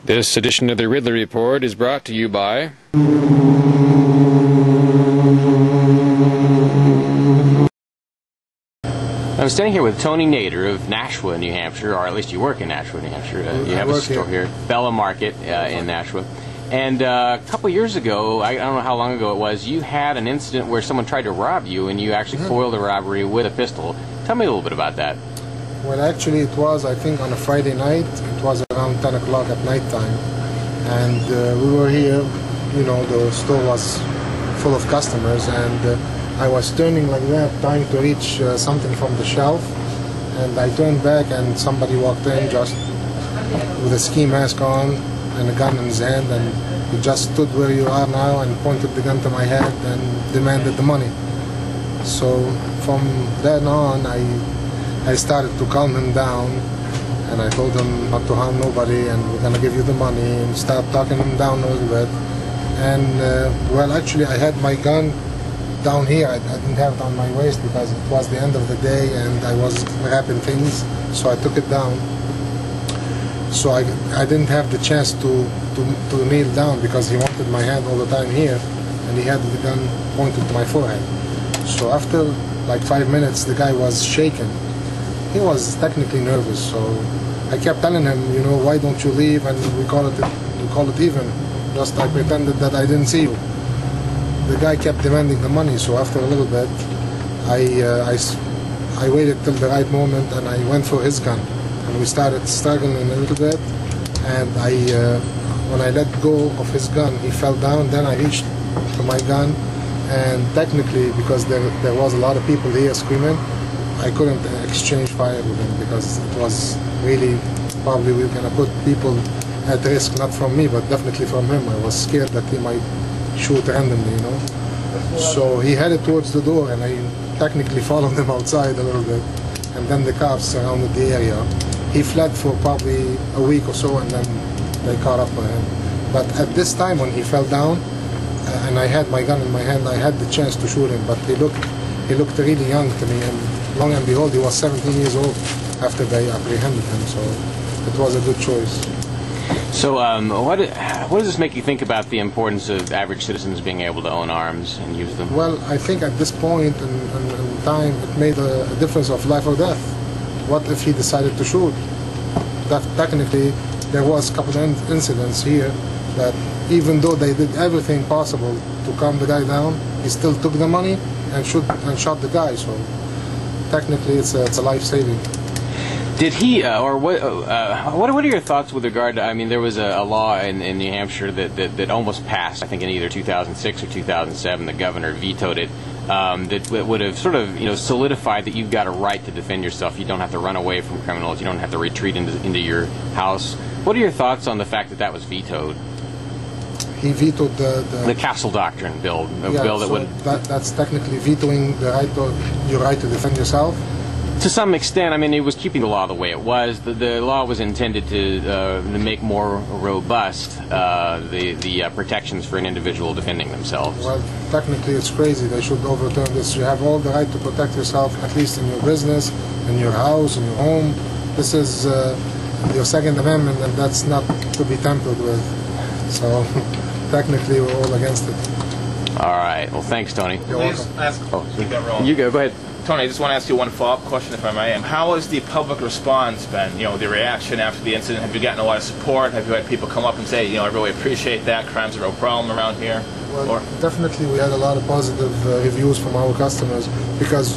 This edition of the Ridley Report is brought to you by... I'm standing here with Tony Nader of Nashua, New Hampshire, or at least you work in Nashua, New Hampshire. You have a store here, Bella Market in Nashua. And a couple years ago, I don't know how long ago it was, you had an incident where someone tried to rob you and you actually foiled the robbery with a pistol. Tell me a little bit about that. Well, actually it was, I think, on a Friday night. It was around 10 o'clock at night time. And we were here, you know, the store was full of customers, and I was turning like that, trying to reach something from the shelf. And I turned back and somebody walked in just with a ski mask on and a gun in his hand, and he just stood where you are now and pointed the gun to my head and demanded the money. So from then on, I started to calm him down, and I told him not to harm nobody, and we're gonna give you the money, and start talking him down a little bit. And well, actually I had my gun down here. I didn't have it on my waist because it was the end of the day and I was wrapping things, so I took it down. So I didn't have the chance to kneel down because he wanted my hand all the time here, and he had the gun pointed to my forehead. So after like 5 minutes, the guy was shaking. He was technically nervous, so I kept telling him, you know, why don't you leave and we call it even. Just I pretended that I didn't see you. The guy kept demanding the money, so after a little bit, I waited till the right moment and I went for his gun. And we started struggling a little bit, and when I let go of his gun, he fell down. Then I reached for my gun, and technically, because there was a lot of people here screaming, I couldn't exchange fire with him because it was really, probably we were going to put people at risk, not from me, but definitely from him. I was scared that he might shoot randomly, you know. So he headed towards the door, and I technically followed him outside a little bit, and then the cops surrounded the area. He fled for probably a week or so, and then they caught up with him. But at this time, when he fell down, and I had my gun in my hand, I had the chance to shoot him, but he looked really young to me, and long and behold, he was 17 years old after they apprehended him, so it was a good choice. So what does this make you think about the importance of average citizens being able to own arms and use them? Well, I think at this point in time, it made a difference of life or death. What if he decided to shoot? That technically, there was a couple of incidents here that even though they did everything possible to calm the guy down, he still took the money and shot the guy. So technically, it's a life saving. Did he, or what are your thoughts with regard to, I mean, there was a law in New Hampshire that almost passed, I think in either 2006 or 2007, the governor vetoed it, that would have sort of, you know, solidified that you've got a right to defend yourself. You don't have to run away from criminals. You don't have to retreat into your house. What are your thoughts on the fact that that was vetoed? He vetoed the Castle Doctrine bill, that's technically vetoing your right to defend yourself. To some extent, I mean, it was keeping the law the way it was. The law was intended to make more robust the protections for an individual defending themselves. Well, technically it's crazy. They should overturn this. You have all the right to protect yourself, at least in your business, in your house, in your home. This is your Second Amendment, and that's not to be tampered with. So technically we're all against it. All right. Well, thanks, Tony. You're welcome. You go ahead. Tony, I just want to ask you one follow-up question, if I may. How has the public response been? You know, the reaction after the incident. Have you gotten a lot of support? Have you had people come up and say, you know, I really appreciate that. Crime's a real problem around here? Well, definitely we had a lot of positive reviews from our customers because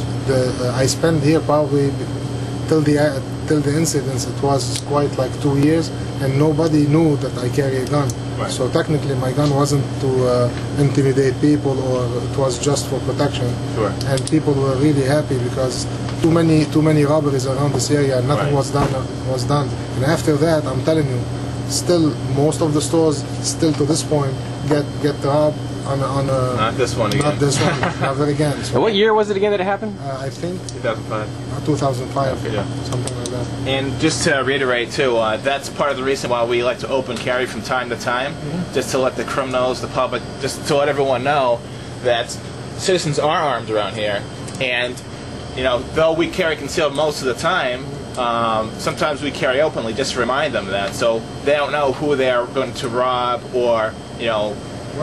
I spent here probably till the incidents. It was quite like 2 years, and nobody knew that I carry a gun. Right. So technically my gun wasn't to intimidate people, or it was just for protection. Sure. And people were really happy because too many robberies around this area, and nothing was done. And after that, I'm telling you, still most of the stores still to this point get robbed on a not this one again. Not this one, never again. So, what year was it again that it happened? I think 2005. 2005, okay, yeah. Something like that. And just to reiterate too, that's part of the reason why we like to open carry from time to time, just to let the criminals, the public, just to let everyone know that citizens are armed around here, and you know, though we carry concealed most of the time, sometimes we carry openly just to remind them that, so they don't know who they are going to rob or, Well,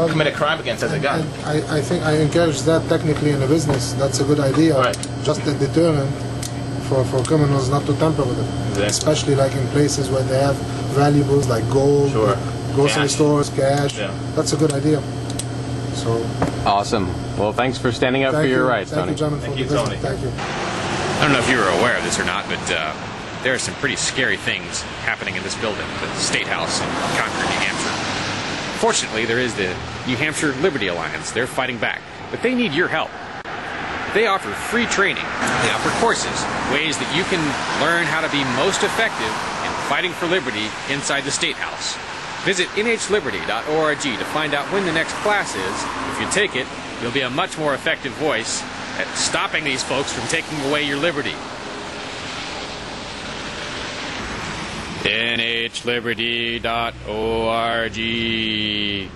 commit a crime against as a gun. I think I encourage that technically in a business. That's a good idea. Right. Just a deterrent for criminals not to tamper with it. Exactly. Especially like in places where they have valuables like gold, Sure. grocery Cash. stores, cash. Yeah. That's a good idea. So Awesome. Well, thanks for standing up for your rights, Thank Tony. you, gentlemen, Thank for you, the visit. Tony. Thank you. I don't know if you were aware of this or not, but there are some pretty scary things happening in this building, the State House in Concord, New Hampshire. Fortunately, there is the New Hampshire Liberty Alliance. They're fighting back, but they need your help. They offer free training. They offer courses, ways that you can learn how to be most effective in fighting for liberty inside the State House. Visit nhliberty.org to find out when the next class is. If you take it, you'll be a much more effective voice at stopping these folks from taking away your liberty. nhliberty.org